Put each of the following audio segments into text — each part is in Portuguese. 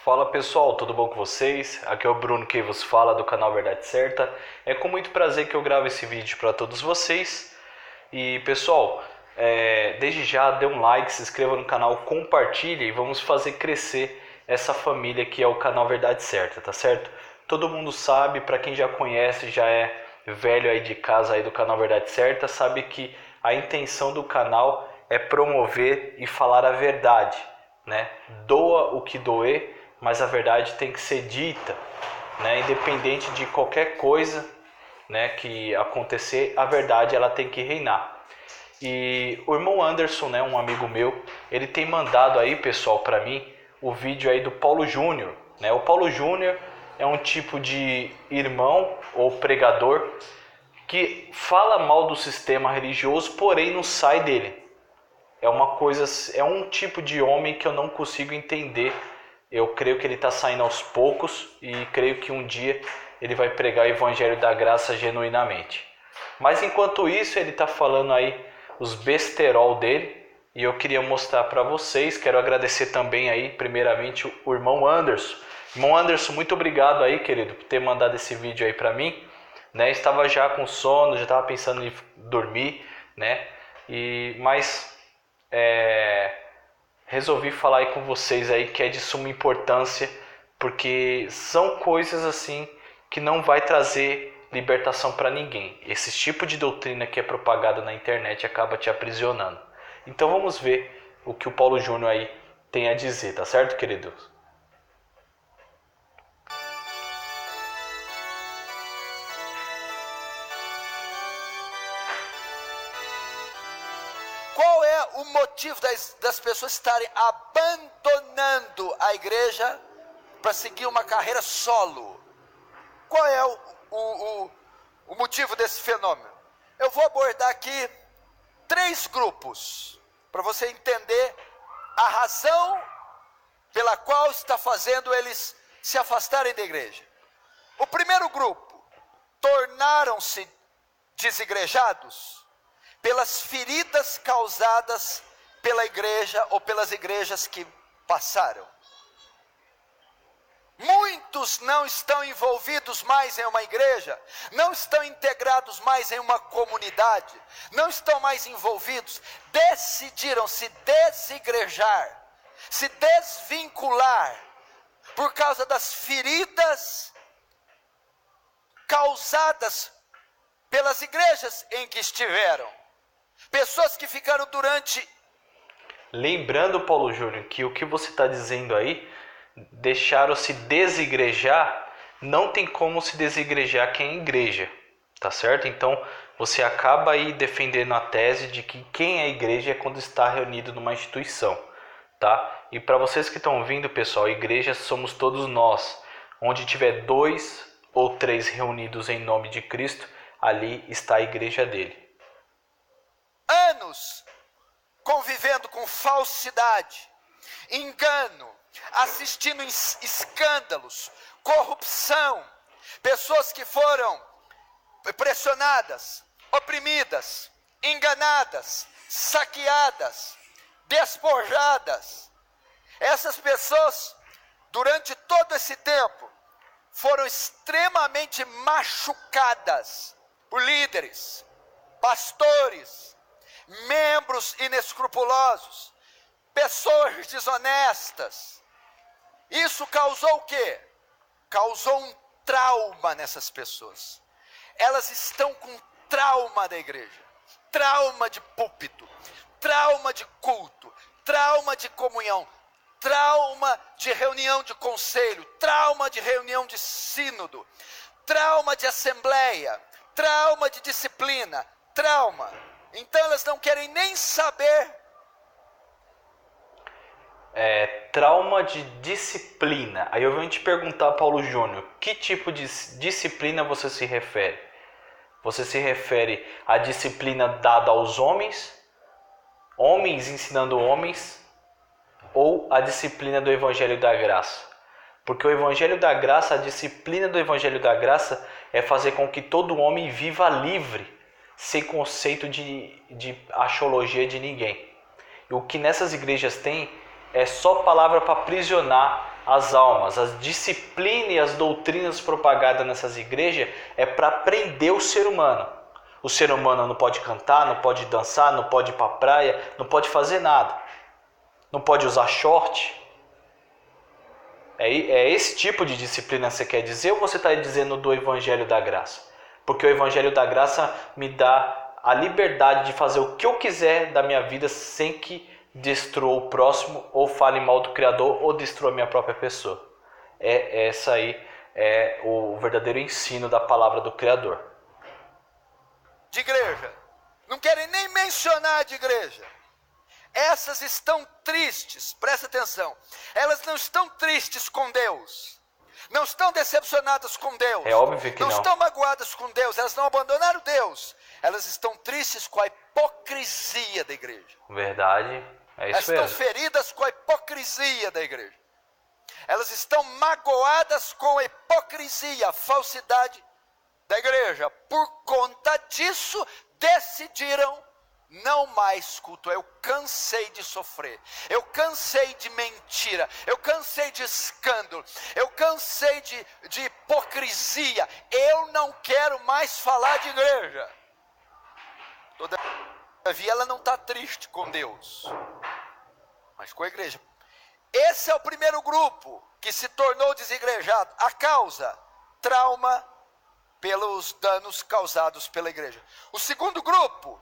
Fala pessoal, tudo bom com vocês? Aqui é o Bruno que vos fala do canal Verdade Certa. É com muito prazer que eu gravo esse vídeo para todos vocês. E pessoal, desde já dê um like, se inscreva no canal, compartilhe e vamos fazer crescer essa família que é o canal Verdade Certa, tá certo? Todo mundo sabe, para quem já conhece, já é velho aí de casa aí do canal Verdade Certa, sabe que a intenção do canal é promover e falar a verdade, né? Doa o que doer, mas a verdade tem que ser dita, né? Independente de qualquer coisa, né, que acontecer, a verdade ela tem que reinar. E o irmão Anderson, né, um amigo meu, ele tem mandado aí, pessoal, para mim, o vídeo aí do Paulo Júnior, né? O Paulo Júnior é um tipo de irmão ou pregador que fala mal do sistema religioso, porém não sai dele. É um tipo de homem que eu não consigo entender. Eu creio que ele está saindo aos poucos e creio que um dia ele vai pregar o evangelho da graça genuinamente. Mas enquanto isso, ele está falando aí os besterol dele e eu queria mostrar para vocês. Quero agradecer também aí, primeiramente, o irmão Anderson. Irmão Anderson, muito obrigado aí, querido, por ter mandado esse vídeo aí para mim. Né? Estava já com sono, já estava pensando em dormir, né? Mas resolvi falar aí com vocês aí que é de suma importância, porque são coisas assim que não vai trazer libertação para ninguém. Esse tipo de doutrina que é propagada na internet acaba te aprisionando. Então vamos ver o que o Paulo Júnior aí tem a dizer, tá certo, queridos? Qual é o motivo das pessoas estarem abandonando a igreja para seguir uma carreira solo? Qual é o motivo desse fenômeno? Eu vou abordar aqui 3 grupos, para você entender a razão pela qual está fazendo eles se afastarem da igreja. O primeiro grupo, tornaram-se desigrejados pelas feridas causadas pela igreja ou pelas igrejas que passaram. Muitos não estão envolvidos mais em uma igreja, não estão integrados mais em uma comunidade, não estão mais envolvidos, decidiram se desigrejar, se desvincular, por causa das feridas causadas pelas igrejas em que estiveram. Pessoas que ficaram durante... Lembrando, Paulo Júnior, que o que você está dizendo aí, deixaram-se desigrejar, não tem como se desigrejar quem é igreja, tá certo? Então, você acaba aí defendendo a tese de que quem é igreja é quando está reunido numa instituição, tá? E para vocês que estão ouvindo, pessoal, igreja somos todos nós. Onde tiver 2 ou 3 reunidos em nome de Cristo, ali está a igreja dele. Anos convivendo com falsidade, engano, assistindo escândalos, corrupção, pessoas que foram pressionadas, oprimidas, enganadas, saqueadas, despojadas. Essas pessoas, durante todo esse tempo, foram extremamente machucadas por líderes, pastores, membros inescrupulosos, pessoas desonestas. Isso causou o quê? Causou um trauma nessas pessoas. Elas estão com trauma da igreja, trauma de púlpito, trauma de culto, trauma de comunhão, trauma de reunião de conselho, trauma de reunião de sínodo, trauma de assembleia, trauma de disciplina, trauma. Então elas não querem nem saber. Trauma de disciplina. Aí eu venho te perguntar, Paulo Júnior, que tipo de disciplina você se refere? Você se refere à disciplina dada aos homens, homens ensinando homens, ou à disciplina do Evangelho da Graça? Porque o Evangelho da Graça, a disciplina do Evangelho da Graça é fazer com que todo homem viva livre, sem conceito de axiologia de ninguém. E o que nessas igrejas tem é só palavra para aprisionar as almas. As disciplinas e as doutrinas propagadas nessas igrejas é para prender o ser humano. O ser humano não pode cantar, não pode dançar, não pode ir para a praia, não pode fazer nada. Não pode usar short. É esse tipo de disciplina que você quer dizer, ou você está dizendo do Evangelho da Graça? Porque o Evangelho da Graça me dá a liberdade de fazer o que eu quiser da minha vida sem que destrua o próximo, ou fale mal do Criador, ou destrua a minha própria pessoa. Essa aí é o verdadeiro ensino da palavra do Criador. De igreja. Não querem nem mencionar de igreja. Essas estão tristes, presta atenção. Elas não estão tristes com Deus. Não estão decepcionadas com Deus. É óbvio que não. Não estão magoadas com Deus. Elas não abandonaram Deus. Elas estão tristes com a hipocrisia da igreja. Verdade, é isso mesmo. Elas estão feridas com a hipocrisia da igreja. Elas estão magoadas com a hipocrisia, a falsidade da igreja. Por conta disso, decidiram não mais cultuar. Eu cansei de sofrer, eu cansei de mentira, eu cansei de escândalo, eu cansei de hipocrisia. Eu não quero mais falar de igreja. Todavia ela não está triste com Deus, mas com a igreja. Esse é o primeiro grupo que se tornou desigrejado. A causa, trauma pelos danos causados pela igreja. O segundo grupo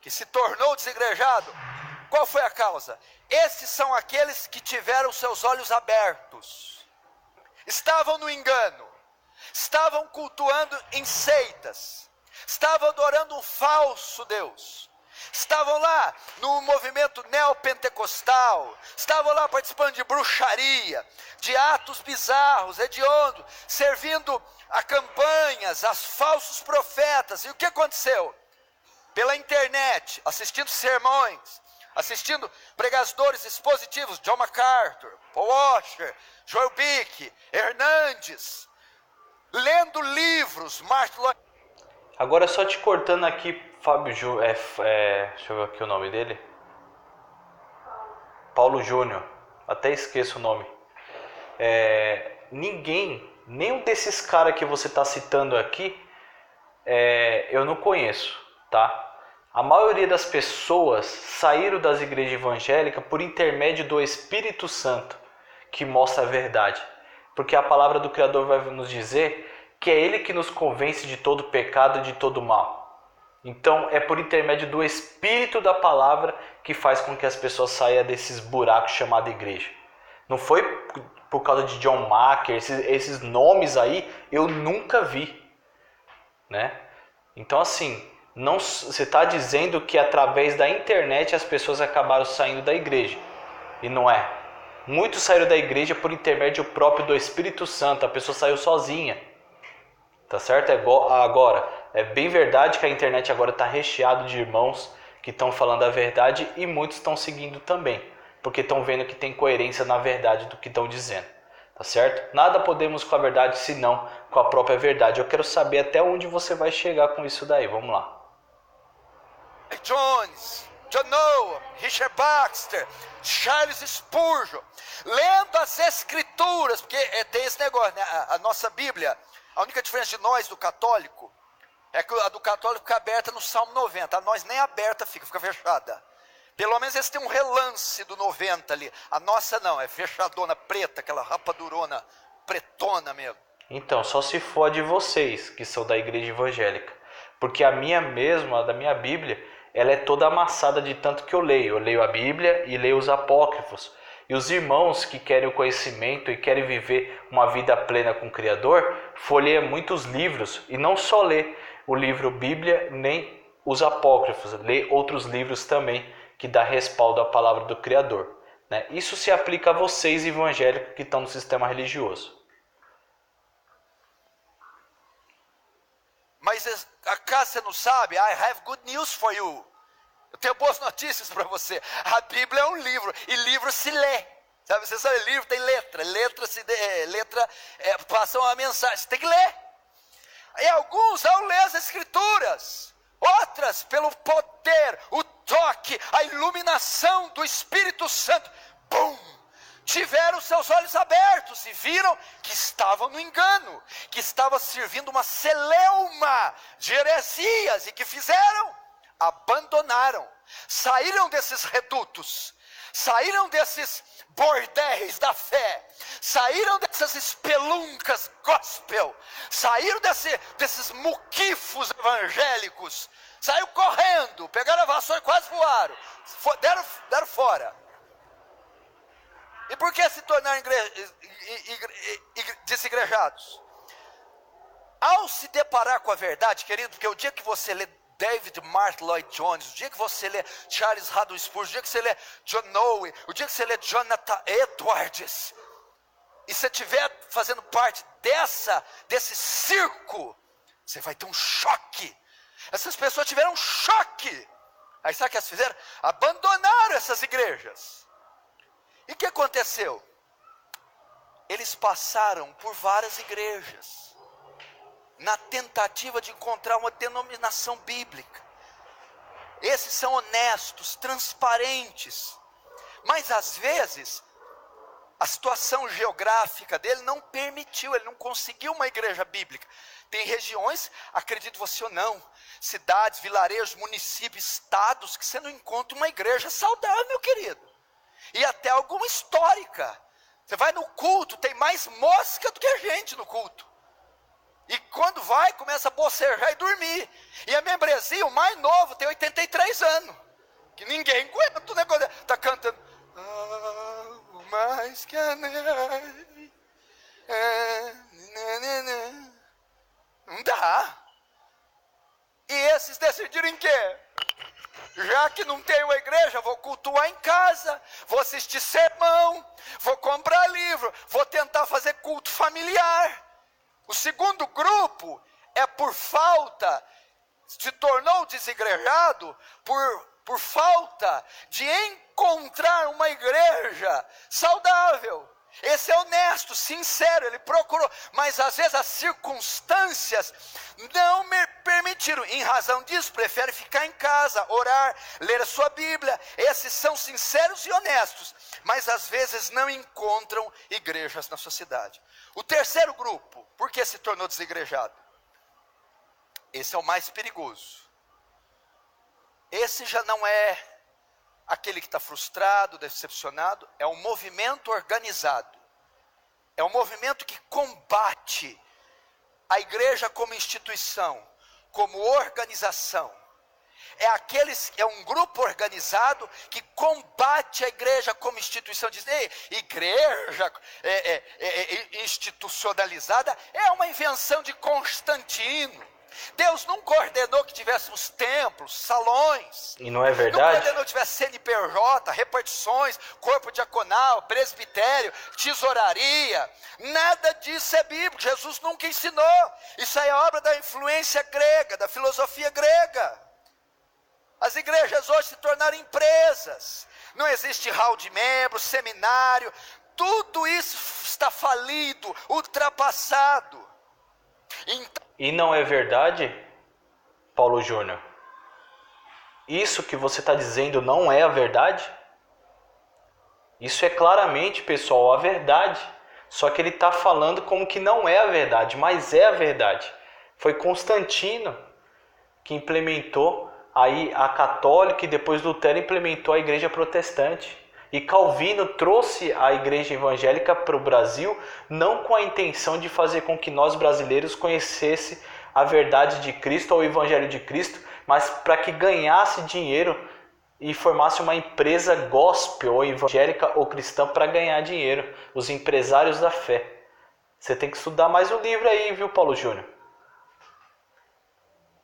que se tornou desigrejado, qual foi a causa? Esses são aqueles que tiveram seus olhos abertos, estavam no engano, estavam cultuando em seitas, estavam adorando um falso Deus, estavam lá no movimento neopentecostal, estavam lá participando de bruxaria, de atos bizarros, hediondos, servindo a campanhas, a falsos profetas. E o que aconteceu? Pela internet, assistindo sermões, assistindo pregadores expositivos, John MacArthur, Paul Washer, Joel Bick, Hernandes, lendo livros, Martin Lloyd. Agora só te cortando aqui, Fábio deixa eu ver aqui o nome dele. Paulo Júnior, até esqueço o nome. Nenhum desses caras que você está citando aqui, eu não conheço, tá? A maioria das pessoas saíram das igrejas evangélicas por intermédio do Espírito Santo, que mostra a verdade. Porque a palavra do Criador vai nos dizer que é Ele que nos convence de todo pecado e de todo mal. Então é por intermédio do Espírito da palavra que faz com que as pessoas saiam desses buracos chamados igreja. Não foi por causa de John Macker, esses nomes aí eu nunca vi, né? Então assim, você está dizendo que através da internet as pessoas acabaram saindo da igreja. E não é. Muitos saíram da igreja por intermédio próprio do Espírito Santo. A pessoa saiu sozinha. Tá certo? Agora, é bem verdade que a internet agora está recheado de irmãos que estão falando a verdade e muitos estão seguindo também. Porque estão vendo que tem coerência na verdade do que estão dizendo. Tá certo? Nada podemos com a verdade senão com a própria verdade. Eu quero saber até onde você vai chegar com isso daí. Vamos lá. Jones, John Noah, Richard Baxter, Charles Spurgeon, lendo as escrituras, porque tem esse negócio, né? A nossa Bíblia, a única diferença de nós do católico é que a do católico fica aberta no Salmo 90, a nós nem aberta fica fechada. Pelo menos eles têm um relance do 90 ali, a nossa não, é fechadona preta, aquela rapadurona pretona mesmo. Então, só se for de vocês que são da igreja evangélica, porque a minha mesma, a da minha Bíblia, ela é toda amassada de tanto que eu leio. Eu leio a Bíblia e leio os apócrifos. E os irmãos que querem o conhecimento e querem viver uma vida plena com o Criador, folheiam muitos livros. E não só lê o livro Bíblia, nem os apócrifos. Lê outros livros também que dá respaldo à palavra do Criador. Né? Isso se aplica a vocês evangélicos que estão no sistema religioso. Mas acaso você não sabe? I have good news for you. Eu tenho boas notícias para você. A Bíblia é um livro, e livro se lê. Sabe, você sabe, livro tem letra. Letra passa uma mensagem, você tem que ler. E alguns, ao ler as escrituras, outras pelo poder, o toque, a iluminação do Espírito Santo, bum, tiveram seus olhos abertos e viram que estavam no engano, que estavam servindo uma celeuma de heresias, e que fizeram? Abandonaram, saíram desses redutos, saíram desses bordéis da fé, saíram dessas espeluncas gospel, saíram desses muquifos evangélicos, saíram correndo, pegaram a vassoura e quase voaram, deram fora. E por que se tornaram desigrejados? Ao se deparar com a verdade, querido, porque o dia que você lê David Martyn Lloyd Jones, o dia que você lê Charles Haddon Spurgeon, o dia que você lê John Noe, o dia que você lê Jonathan Edwards, e você estiver fazendo parte desse circo, você vai ter um choque. Essas pessoas tiveram um choque. Aí sabe o que elas fizeram? Abandonaram essas igrejas. E o que aconteceu? Eles passaram por várias igrejas, na tentativa de encontrar uma denominação bíblica. Esses são honestos, transparentes, mas às vezes a situação geográfica dele não permitiu, ele não conseguiu uma igreja bíblica. Tem regiões, acredite você ou não, cidades, vilarejos, municípios, estados, que você não encontra uma igreja saudável, meu querido. E até alguma histórica. Você vai no culto, tem mais mosca do que gente no culto. E quando vai, começa a bocejar e dormir. E a membresia, o mais novo, tem 83 anos. Que ninguém aguenta o negócio. Está cantando. Mais que a neve. Não dá. E esses decidiram em quê? Já que não tem uma igreja, vou cultuar em casa, vou assistir sermão, vou comprar livro, vou tentar fazer culto familiar. O segundo grupo é por falta, se tornou desigrejado por falta de encontrar uma igreja saudável. Esse é honesto, sincero, ele procurou, mas às vezes as circunstâncias não me permitiram. Em razão disso, prefere ficar em casa, orar, ler a sua Bíblia. Esses são sinceros e honestos, mas às vezes não encontram igrejas na sua cidade. O terceiro grupo, por que se tornou desigrejado? Esse é o mais perigoso. Esse já não é aquele que está frustrado, decepcionado, é um movimento organizado. É um movimento que combate a igreja como instituição, como organização. É um grupo organizado que combate a igreja como instituição. Diz, igreja institucionalizada é uma invenção de Constantino. Deus nunca ordenou que tivéssemos templos, salões. E não é verdade? Nunca ordenou que tivesse CNPJ, repartições, corpo diaconal, presbitério, tesouraria. Nada disso é bíblico. Jesus nunca ensinou. Isso aí é obra da influência grega, da filosofia grega. As igrejas hoje se tornaram empresas. Não existe hall de membros, seminário. Tudo isso está falido, ultrapassado. Então, e não é verdade, Paulo Júnior? Isso que você está dizendo não é a verdade? Isso é claramente, pessoal, a verdade. Só que ele está falando como que não é a verdade, mas é a verdade. Foi Constantino que implementou aí a católica e depois Lutero implementou a igreja protestante. E Calvino trouxe a igreja evangélica para o Brasil não com a intenção de fazer com que nós brasileiros conhecessem a verdade de Cristo ou o evangelho de Cristo, mas para que ganhasse dinheiro e formasse uma empresa gospel ou evangélica ou cristã para ganhar dinheiro, os empresários da fé. Você tem que estudar mais o livro aí, viu, Paulo Júnior?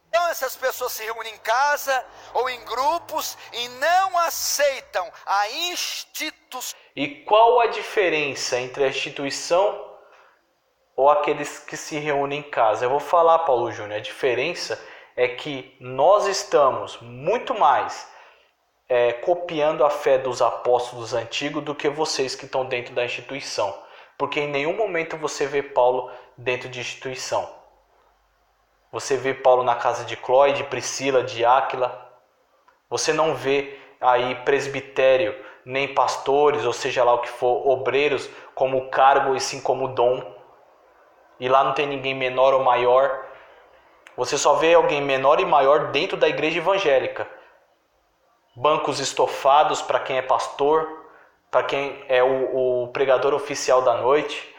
Então essas pessoas se reúnem em casa ou em grupos e não aceitam a instituição. E qual a diferença entre a instituição ou aqueles que se reúnem em casa? Eu vou falar, Paulo Júnior, a diferença é que nós estamos muito mais copiando a fé dos apóstolos antigos do que vocês que estão dentro da instituição. Porque em nenhum momento você vê Paulo dentro de instituição. Você vê Paulo na casa de Cloé, de Priscila, de Áquila. Você não vê aí presbitério nem pastores, ou seja lá o que for, obreiros, como cargo e sim como dom. E lá não tem ninguém menor ou maior. Você só vê alguém menor e maior dentro da igreja evangélica. Bancos estofados para quem é pastor, para quem é o pregador oficial da noite.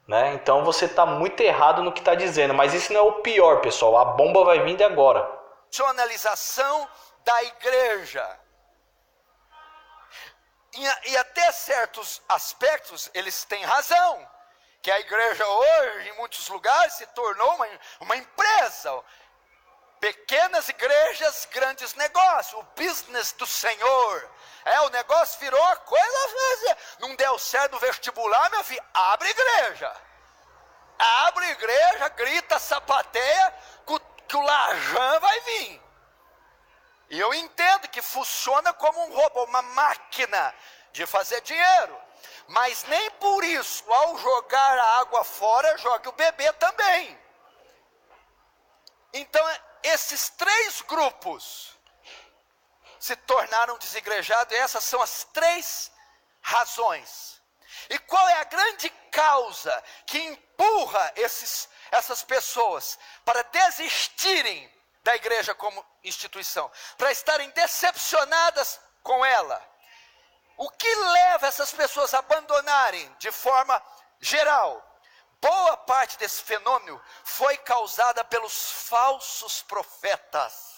Né? Então você está muito errado no que está dizendo. Mas isso não é o pior, pessoal. A bomba vai vir de agora. Racionalização da igreja. E até certos aspectos eles têm razão. Que a igreja hoje, em muitos lugares, se tornou uma empresa. Pequenas igrejas, grandes negócios. O business do Senhor. O negócio virou a coisa. Não deu certo no vestibular, meu filho. Abre igreja. Abre igreja, grita, sapateia, que o Lajan vai vir. E eu entendo que funciona como um robô, uma máquina de fazer dinheiro. Mas nem por isso, ao jogar a água fora, jogue o bebê também. Então, esses três grupos se tornaram desigrejados, e essas são as três razões. E qual é a grande causa que empurra essas pessoas para desistirem da igreja como instituição, para estarem decepcionadas com ela? O que leva essas pessoas a abandonarem de forma geral? Boa parte desse fenômeno foi causada pelos falsos profetas.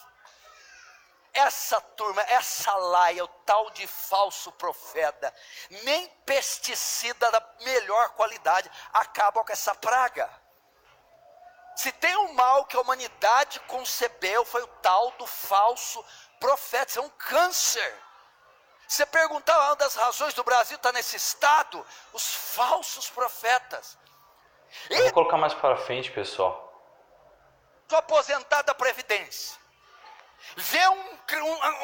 Essa turma, essa laia, o tal de falso profeta, nem pesticida da melhor qualidade acaba com essa praga. Se tem um mal que a humanidade concebeu, foi o tal do falso profeta. Isso é um câncer. Você perguntar uma das razões do Brasil estar nesse estado, os falsos profetas. Eu vou colocar mais para frente, pessoal. Sou aposentado da Previdência. Vê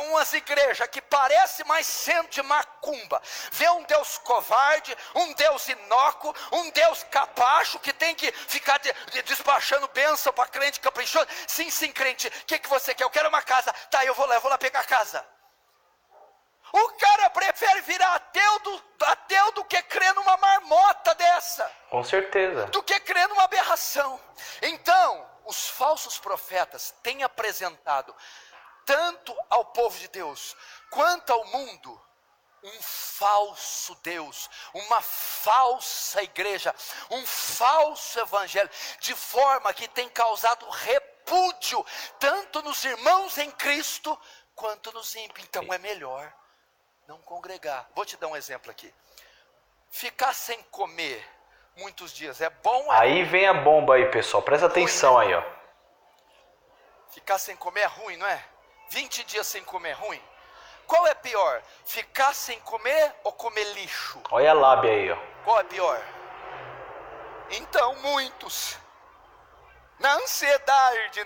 umas igrejas que parece mais centro de macumba. Vê um Deus covarde, um Deus inócuo, um Deus capacho que tem que ficar despachando bênção para crente caprichoso. Sim, crente, o que você quer? Eu quero uma casa. Tá, eu vou lá pegar a casa. O cara prefere virar ateu do que crer numa marmota dessa. Com certeza. Do que crer numa aberração. Então, os falsos profetas têm apresentado tanto ao povo de Deus quanto ao mundo um falso Deus, uma falsa igreja, um falso evangelho, de forma que tem causado repúdio tanto nos irmãos em Cristo quanto nos ímpios. Então é melhor não congregar. Vou te dar um exemplo aqui. Ficar sem comer muitos dias é bom? Aí vem a bomba aí, pessoal. Presta atenção aí, ó. Ficar sem comer é ruim, não é? 20 dias sem comer é ruim? Qual é pior? Ficar sem comer ou comer lixo? Olha a lábia aí, ó. Qual é pior? Então, muitos, na ansiedade,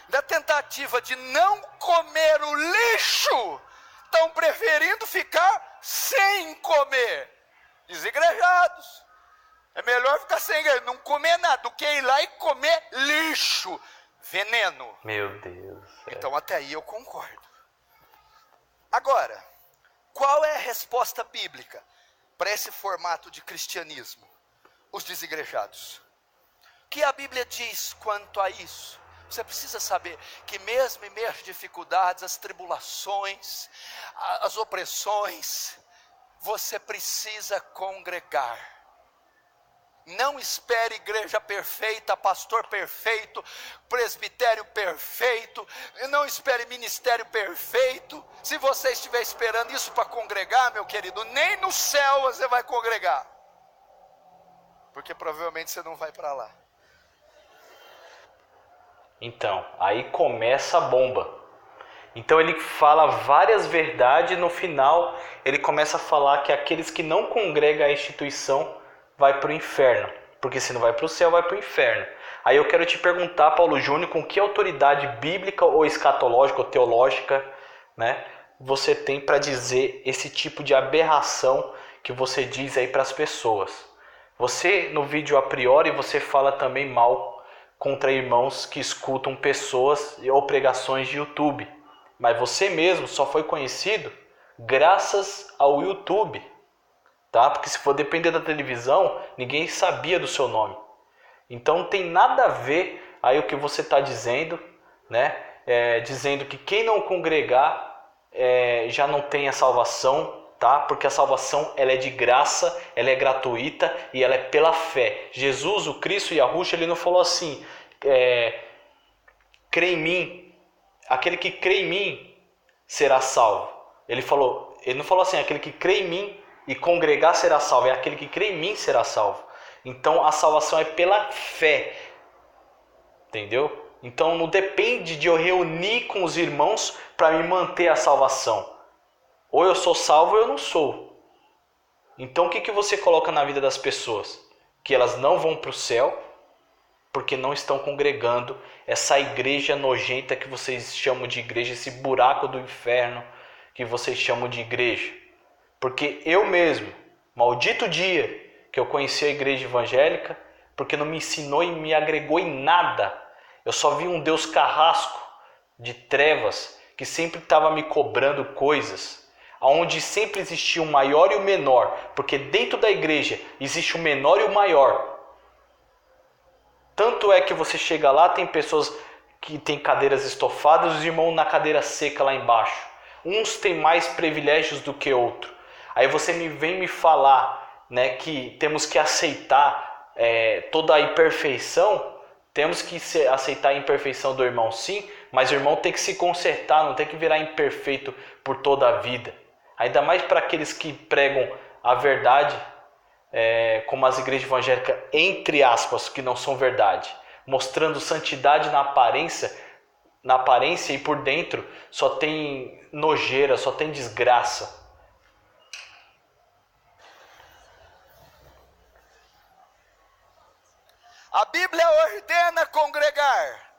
na tentativa de não comer o lixo, estão preferindo ficar sem comer. Desigrejados. É melhor ficar sem igreja, não comer nada, do que ir lá e comer lixo, veneno. Meu Deus. Então até aí eu concordo. Agora, qual é a resposta bíblica para esse formato de cristianismo? Os desigrejados. O que a Bíblia diz quanto a isso? Você precisa saber que mesmo em meio às dificuldades, as tribulações, as opressões, você precisa congregar. Não espere igreja perfeita, pastor perfeito, presbitério perfeito, não espere ministério perfeito. Se você estiver esperando isso para congregar, meu querido, nem no céu você vai congregar, porque provavelmente você não vai para lá. Então, aí começa a bomba. Então ele fala várias verdades, no final ele começa a falar que aqueles que não congregam a instituição vai para o inferno, porque se não vai para o céu, vai para o inferno. Aí eu quero te perguntar, Paulo Júnior, com que autoridade bíblica ou escatológica ou teológica, né, você tem para dizer esse tipo de aberração que você diz aí para as pessoas? Você, no vídeo a priori, você fala também mal contra irmãos que escutam pessoas ou pregações de YouTube. mas você mesmo só foi conhecido graças ao YouTube, tá? Porque se for depender da televisão, ninguém sabia do seu nome. Então não tem nada a ver aí o que você está dizendo, né? Dizendo que quem não congregar já não tem a salvação, tá? Porque a salvação ela é de graça, ela é gratuita e ela é pela fé. Jesus, o Cristo, Yahushua, ele não falou assim, crê em mim, aquele que crê em mim será salvo. Ele não falou assim, aquele que crê em mim e congregar será salvo, é aquele que crê em mim será salvo. Então a salvação é pela fé, entendeu? Então não depende de eu reunir com os irmãos para me manter a salvação. Ou eu sou salvo ou eu não sou. Então o que você coloca na vida das pessoas? Que elas não vão para o céu porque não estão congregando essa igreja nojenta que vocês chamam de igreja, esse buraco do inferno que vocês chamam de igreja. Porque eu mesmo, maldito dia que eu conheci a igreja evangélica, porque não me ensinou e me agregou em nada. Eu só vi um Deus carrasco de trevas que sempre estava me cobrando coisas, onde sempre existia o maior e o menor, porque dentro da igreja existe o menor e o maior. Tanto é que você chega lá, tem pessoas que têm cadeiras estofadas, os irmãos na cadeira seca lá embaixo. Uns têm mais privilégios do que outros. Aí você vem me falar, né, que temos que aceitar toda a imperfeição. Temos que aceitar a imperfeição do irmão, sim, mas o irmão tem que se consertar, não tem que virar imperfeito por toda a vida. Ainda mais para aqueles que pregam a verdade, como as igrejas evangélicas, entre aspas, que não são verdade, mostrando santidade na aparência e por dentro só tem nojeira, só tem desgraça. A Bíblia ordena congregar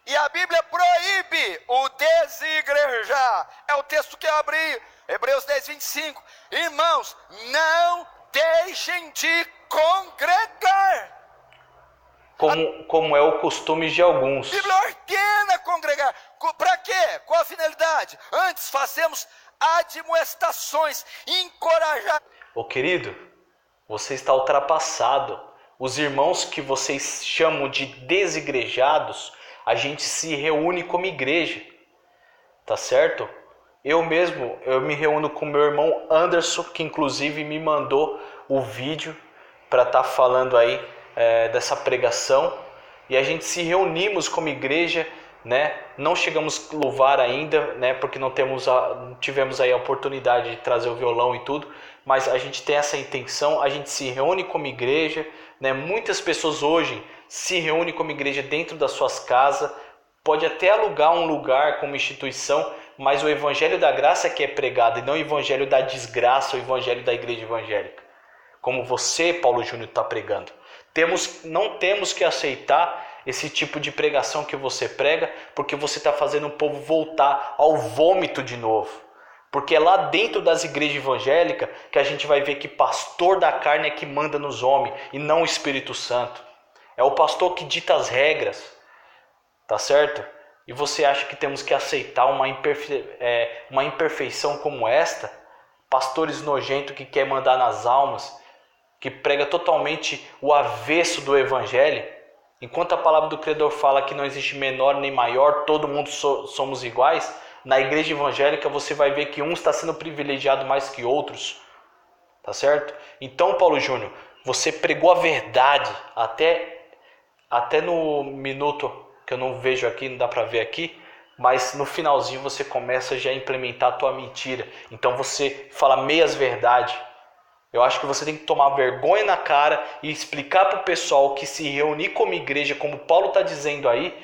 e a Bíblia proíbe o desigrejar. É o texto que eu abri, Hebreus 10, 25. Irmãos, não deixem de congregar. Como é o costume de alguns. A Bíblia ordena congregar. Para quê? Qual a finalidade? Antes fazemos admoestações, encorajar. Ô querido, você está ultrapassado. Os irmãos que vocês chamam de desigrejados, a gente se reúne como igreja, tá certo? Eu me reúno com meu irmão Anderson, que inclusive me mandou o vídeo para estar falando aí dessa pregação. E a gente se reunimos como igreja, né? Não chegamos a louvar ainda, né? Porque não tivemos aí a oportunidade de trazer o violão e tudo. Mas a gente tem essa intenção, a gente se reúne como igreja, né? Muitas pessoas hoje se reúnem como igreja dentro das suas casas, pode até alugar um lugar como instituição, mas o evangelho da graça que é pregado e não o evangelho da desgraça, o evangelho da igreja evangélica. Como você, Paulo Júnior, está pregando. Não temos que aceitar esse tipo de pregação que você prega, porque você está fazendo o povo voltar ao vômito de novo. Porque é lá dentro das igrejas evangélicas que a gente vai ver que pastor da carne é que manda nos homens e não o Espírito Santo. É o pastor que dita as regras, tá certo? E você acha que temos que aceitar uma imperfeição como esta? Pastores nojentos que quer mandar nas almas, que prega totalmente o avesso do evangelho. Enquanto a palavra do Criador fala que não existe menor nem maior, todo mundo somos iguais, na igreja evangélica você vai ver que um está sendo privilegiado mais que outros, tá certo? Então, Paulo Júnior, você pregou a verdade até no minuto que eu não vejo aqui, não dá para ver aqui, mas no finalzinho você começa já a implementar a tua mentira. Então você fala meias verdade. Eu acho que você tem que tomar vergonha na cara e explicar para o pessoal que se reunir como igreja, como Paulo está dizendo aí,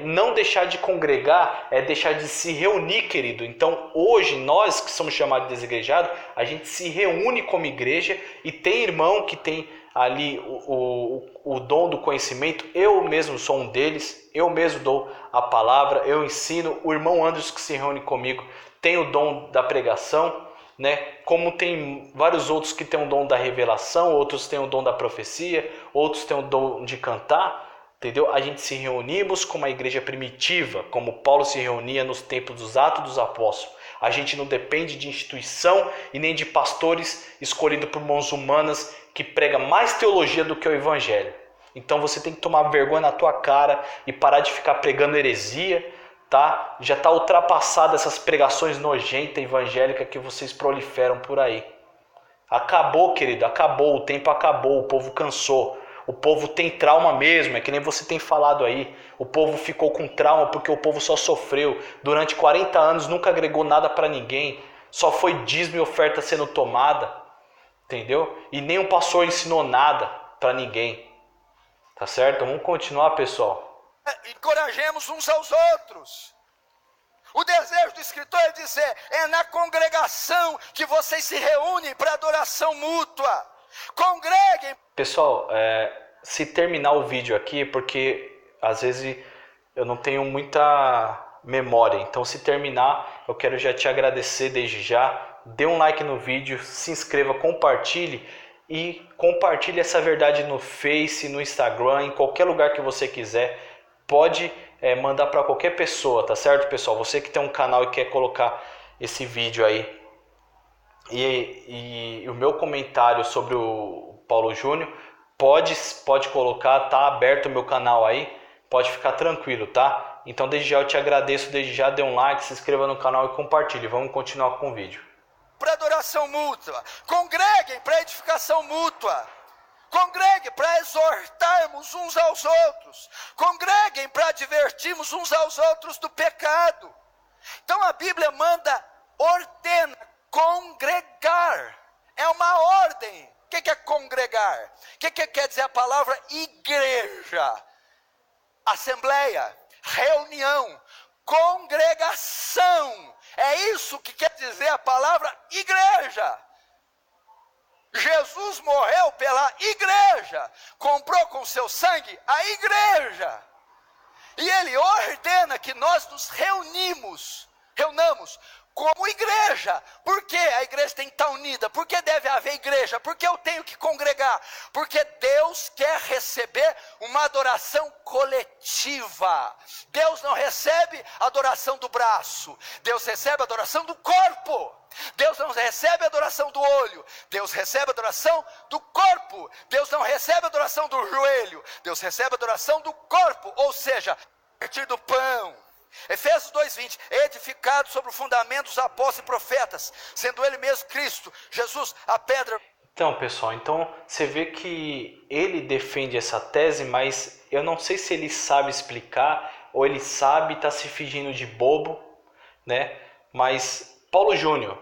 não deixar de congregar, é deixar de se reunir, querido. Então hoje nós que somos chamados de desigrejados, a gente se reúne como igreja e tem irmão que tem ali o dom do conhecimento. Eu mesmo sou um deles, eu mesmo dou a palavra, eu ensino. O irmão Anderson que se reúne comigo tem o dom da pregação, né? Como tem vários outros que têm o dom da revelação, outros têm o dom da profecia, outros têm o dom de cantar, entendeu? A gente se reunimos como a igreja primitiva, como Paulo se reunia nos tempos dos Atos dos Apóstolos. A gente não depende de instituição e nem de pastores escolhidos por mãos humanas que prega mais teologia do que o evangelho. Então você tem que tomar vergonha na tua cara e parar de ficar pregando heresia, tá? Já está ultrapassada essas pregações nojentas evangélicas que vocês proliferam por aí. Acabou, querido, acabou, o tempo acabou, o povo cansou. O povo tem trauma mesmo, é que nem você tem falado aí. O povo ficou com trauma porque o povo só sofreu. Durante 40 anos nunca agregou nada para ninguém. Só foi dízimo e oferta sendo tomada, entendeu? E nenhum pastor ensinou nada para ninguém. Tá certo? Vamos continuar, pessoal. Encorajemos uns aos outros. O desejo do escritor é dizer, é na congregação que vocês se reúnem para adoração mútua. Congreguem. Pessoal, se terminar o vídeo aqui, porque às vezes eu não tenho muita memória. Então se terminar, eu quero já te agradecer desde já. Dê um like no vídeo, se inscreva, compartilhe. E compartilhe essa verdade no Face, no Instagram, em qualquer lugar que você quiser. Pode mandar para qualquer pessoa, tá certo, pessoal? Você que tem um canal e quer colocar esse vídeo aí. E o meu comentário sobre o Paulo Júnior, pode colocar, tá aberto o meu canal aí. Pode ficar tranquilo, tá? Então desde já eu te agradeço, desde já dê um like, se inscreva no canal e compartilhe. Vamos continuar com o vídeo. Para adoração mútua, congreguem para edificação mútua, congreguem para exortarmos uns aos outros, congreguem para advertirmos uns aos outros do pecado. Então a Bíblia ordena congregar, é uma ordem. O que é congregar? O que quer dizer a palavra igreja? Assembleia, reunião, congregação. É isso que quer dizer a palavra igreja. Jesus morreu pela igreja, comprou com seu sangue a igreja. E ele ordena que nós nos reunamos como igreja. Por que a igreja tem que estar unida? Por que deve haver igreja? Por que eu tenho que congregar? Porque Deus quer receber uma adoração coletiva. Deus não recebe adoração do braço. Deus recebe adoração do corpo. Deus não recebe adoração do olho. Deus recebe adoração do corpo. Deus não recebe adoração do joelho. Deus recebe adoração do corpo. Ou seja, a partir do pão. Efésios 2:20, edificado sobre o fundamento dos apóstolos e profetas, sendo ele mesmo Cristo, Jesus, a pedra. Então, pessoal, você vê que ele defende essa tese, mas eu não sei se ele sabe explicar, ou ele sabe, está se fingindo de bobo, né? Mas, Paulo Júnior,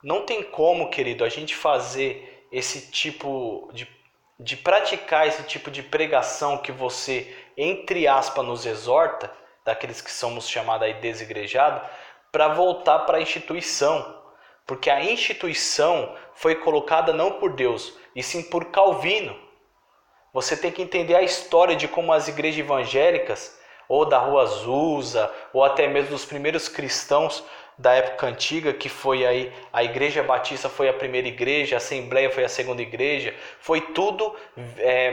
não tem como, querido, a gente fazer esse tipo de praticar esse tipo de pregação que você, entre aspas, nos exorta, daqueles que somos chamados aí desigrejados, para voltar para a instituição. Porque a instituição foi colocada não por Deus, e sim por Calvino. Você tem que entender a história de como as igrejas evangélicas, ou da Rua Azusa, ou até mesmo dos primeiros cristãos da época antiga, que foi aí, a Igreja Batista foi a primeira igreja, a Assembleia foi a segunda igreja, foi tudo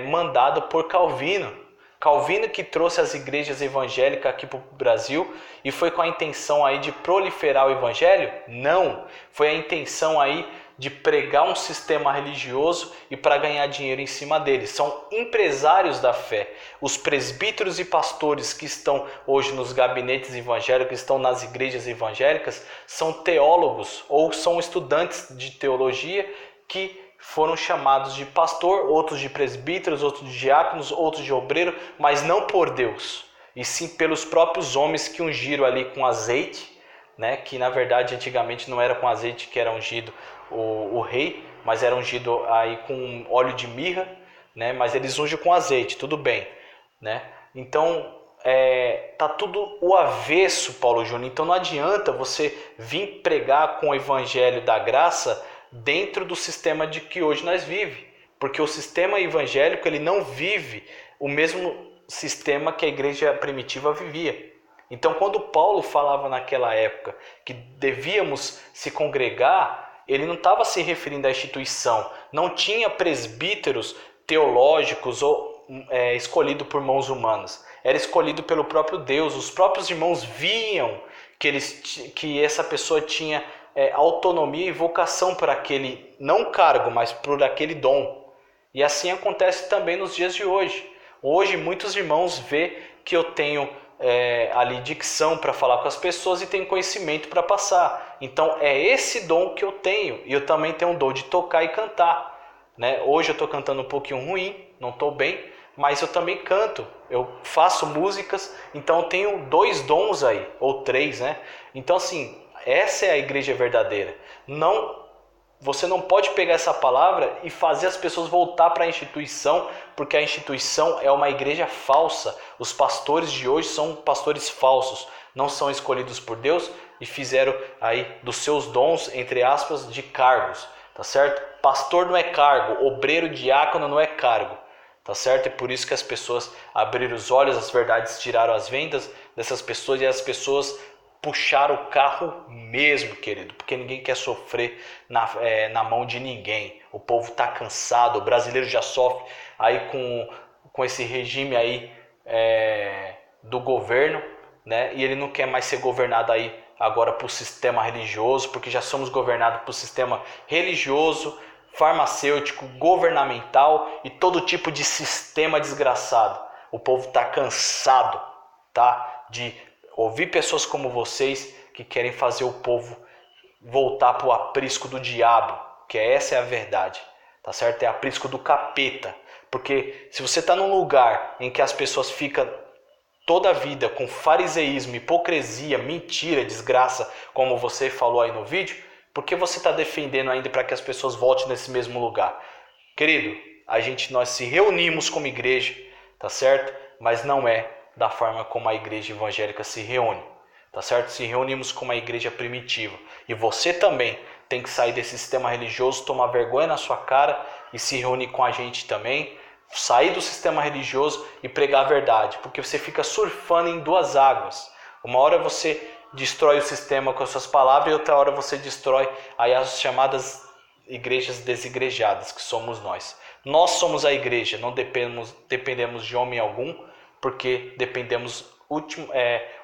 mandado por Calvino. Calvino que trouxe as igrejas evangélicas aqui para o Brasil, e foi com a intenção aí de proliferar o evangelho? Não, foi a intenção aí de pregar um sistema religioso e para ganhar dinheiro em cima dele. São empresários da fé. Os presbíteros e pastores que estão hoje nos gabinetes evangélicos, que estão nas igrejas evangélicas, são teólogos ou são estudantes de teologia que foram chamados de pastor, outros de presbíteros, outros de diáconos, outros de obreiro, mas não por Deus, e sim pelos próprios homens que ungiram ali com azeite, né? Que na verdade antigamente não era com azeite que era ungido o rei, mas era ungido aí com óleo de mirra, né? Mas eles ungem com azeite, tudo bem, né? Então tá tudo o avesso, Paulo Júnior. Então não adianta você vir pregar com o evangelho da graça dentro do sistema de que hoje nós vivemos, porque o sistema evangélico ele não vive o mesmo sistema que a igreja primitiva vivia. Então quando Paulo falava naquela época que devíamos se congregar, ele não estava se referindo à instituição, não tinha presbíteros teológicos ou escolhido por mãos humanas, era escolhido pelo próprio Deus. Os próprios irmãos viam que essa pessoa tinha autonomia e vocação para aquele, não cargo, mas por aquele dom. E assim acontece também nos dias de hoje. Hoje muitos irmãos veem que eu tenho ali dicção para falar com as pessoas e tenho conhecimento para passar. Então é esse dom que eu tenho. E eu também tenho um dom de tocar e cantar, né? Hoje eu estou cantando um pouquinho ruim, não estou bem, mas eu também canto. Eu faço músicas, então eu tenho 2 dons aí, ou 3, né? Então assim, essa é a igreja verdadeira. Você não pode pegar essa palavra e fazer as pessoas voltar para a instituição, porque a instituição é uma igreja falsa. Os pastores de hoje são pastores falsos, não são escolhidos por Deus e fizeram aí dos seus dons, entre aspas, de cargos, tá certo? Pastor não é cargo, obreiro, diácono não é cargo, tá certo? É por isso que as pessoas abriram os olhos, as verdades tiraram as vendas dessas pessoas e as pessoas puxar o carro mesmo, querido, porque ninguém quer sofrer na mão de ninguém. O povo está cansado, o brasileiro já sofre aí com esse regime aí do governo, né? E ele não quer mais ser governado aí agora por sistema religioso, porque já somos governados por sistema religioso, farmacêutico, governamental e todo tipo de sistema desgraçado. O povo está cansado, tá? De ouvir pessoas como vocês que querem fazer o povo voltar para o aprisco do diabo, que essa é a verdade, tá certo? É aprisco do capeta, porque se você está num lugar em que as pessoas ficam toda a vida com fariseísmo, hipocrisia, mentira, desgraça, como você falou aí no vídeo, por que você está defendendo ainda para que as pessoas voltem nesse mesmo lugar? Querido, nós se reunimos como igreja, tá certo? Mas não é da forma como a igreja evangélica se reúne, tá certo? Se reunimos como a igreja primitiva. E você também tem que sair desse sistema religioso, tomar vergonha na sua cara e se reunir com a gente também, sair do sistema religioso e pregar a verdade, porque você fica surfando em 2 águas. Uma hora você destrói o sistema com as suas palavras e outra hora você destrói aí as chamadas igrejas desigrejadas, que somos nós. Nós somos a igreja, não dependemos de homem algum, porque dependemos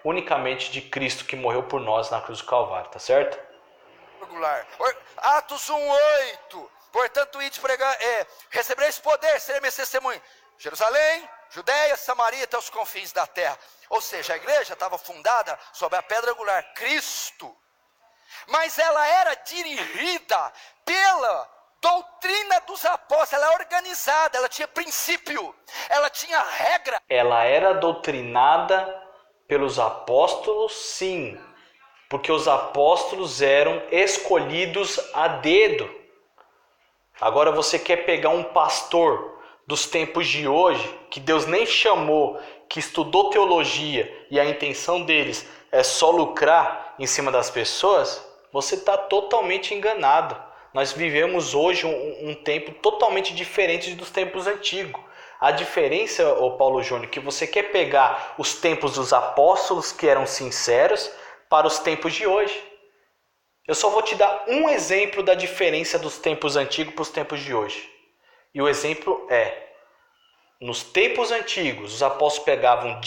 unicamente de Cristo que morreu por nós na cruz do Calvário, tá certo? Atos 1:8. Portanto, ide pregar, recebereis poder, serei meu testemunho. Jerusalém, Judeia, Samaria, até os confins da terra. Ou seja, a igreja estava fundada sobre a pedra angular, Cristo. Mas ela era dirigida pela doutrina dos apóstolos, ela é organizada, ela tinha princípio, ela tinha regra. Ela era doutrinada pelos apóstolos, sim, porque os apóstolos eram escolhidos a dedo. Agora você quer pegar um pastor dos tempos de hoje, que Deus nem chamou, que estudou teologia e a intenção deles é só lucrar em cima das pessoas, você está totalmente enganado. Nós vivemos hoje um tempo totalmente diferente dos tempos antigos. A diferença, Paulo Júnior, que você quer pegar os tempos dos apóstolos que eram sinceros para os tempos de hoje. Eu só vou te dar um exemplo da diferença dos tempos antigos para os tempos de hoje. E o exemplo é, nos tempos antigos, os apóstolos pegavam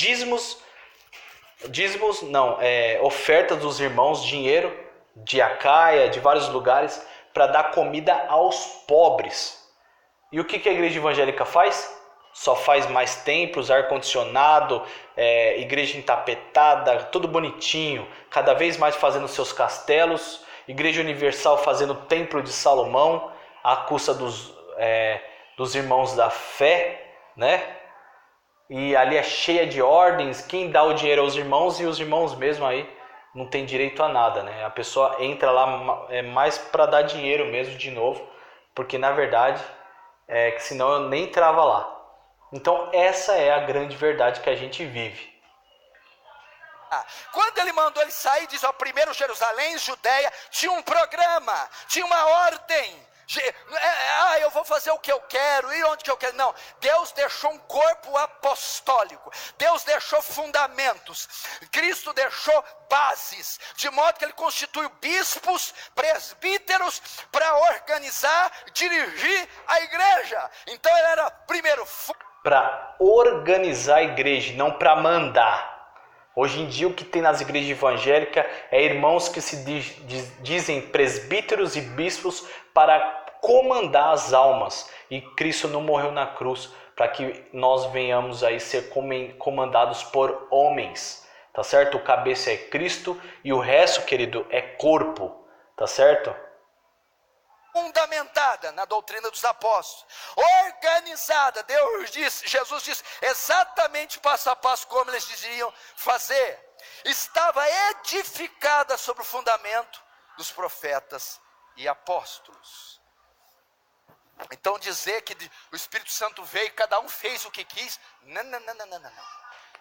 ofertas dos irmãos, dinheiro de Acaia, de vários lugares, para dar comida aos pobres. E o que a igreja evangélica faz? Só faz mais templos, ar-condicionado, igreja entapetada, tudo bonitinho, cada vez mais fazendo seus castelos, Igreja Universal fazendo o Templo de Salomão, à custa dos irmãos da fé, né? E ali é cheia de ordens, quem dá o dinheiro aos irmãos e os irmãos mesmo aí não tem direito a nada, né? A pessoa entra lá mais para dar dinheiro mesmo de novo, porque na verdade que senão eu nem entrava lá. Então essa é a grande verdade que a gente vive. Quando ele mandou ele sair, diz, primeiro Jerusalém, Judeia, tinha um programa, tinha uma ordem. Eu vou fazer o que eu quero, e onde que eu quero. Não, Deus deixou um corpo apostólico, Deus deixou fundamentos, Cristo deixou bases, de modo que ele constitui bispos, presbíteros, para organizar, dirigir a igreja. Então ele era primeiro para organizar a igreja, não para mandar. Hoje em dia o que tem nas igrejas evangélicas é irmãos que se dizem presbíteros e bispos para comandar as almas. E Cristo não morreu na cruz para que nós venhamos aí ser comandados por homens. Tá certo? O cabeça é Cristo e o resto, querido, é corpo. Tá certo? Fundamentada na doutrina dos apóstolos, organizada, Jesus disse exatamente passo a passo como eles diziam fazer, estava edificada sobre o fundamento dos profetas e apóstolos. Então dizer que o Espírito Santo veio e cada um fez o que quis, não.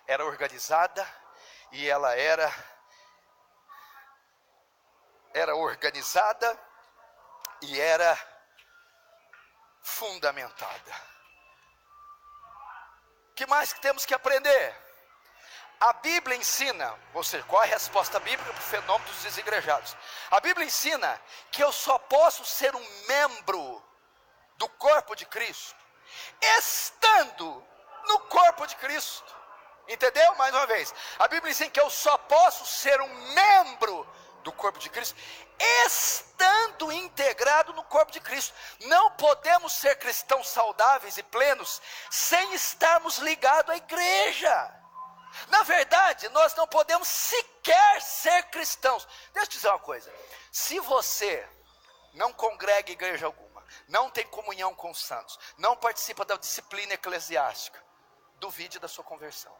Era organizada e ela era organizada e era fundamentada. O que mais que temos que aprender? A Bíblia ensina, ou seja, qual é a resposta bíblica para o fenômeno dos desigrejados? A Bíblia ensina que eu só posso ser um membro do corpo de Cristo estando no corpo de Cristo. Entendeu? Mais uma vez, a Bíblia ensina que eu só posso ser um membro do corpo de Cristo estando integrado no corpo de Cristo. Não podemos ser cristãos saudáveis e plenos sem estarmos ligados à igreja. Na verdade, nós não podemos sequer ser cristãos. Deixa eu te dizer uma coisa: se você não congrega em igreja alguma, não tem comunhão com os santos, não participa da disciplina eclesiástica, duvide da sua conversão.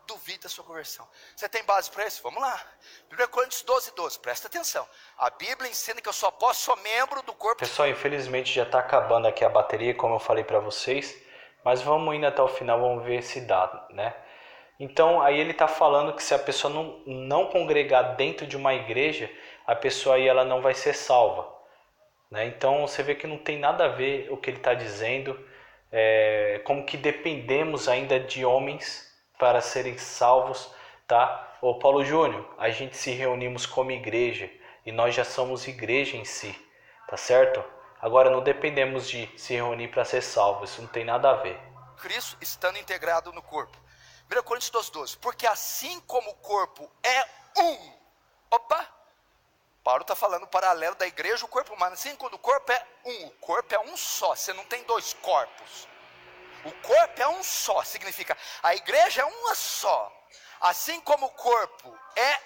Duvide da sua conversão. Você tem base para isso? Vamos lá. 1 Coríntios 12, presta atenção. A Bíblia ensina que eu sou membro do corpo. Pessoal, infelizmente já está acabando aqui a bateria, como eu falei para vocês. Mas vamos indo até o final, vamos ver se dá, né? Então, aí ele está falando que se a pessoa não congregar dentro de uma igreja, a pessoa aí ela não vai ser salva, né? Então, você vê que não tem nada a ver o que ele está dizendo. Como que dependemos ainda de homens para serem salvos, tá? Ô Paulo Júnior, a gente se reunimos como igreja e nós já somos igreja em si, tá certo? Agora não dependemos de se reunir para ser salvo, isso não tem nada a ver. Cristo estando integrado no corpo. 1 Coríntios 12, porque assim como o corpo é um, Paulo está falando paralelo da igreja, o corpo humano, assim quando o corpo é um só, você não tem dois corpos. O corpo é um só, significa a igreja é uma só. Assim como o corpo é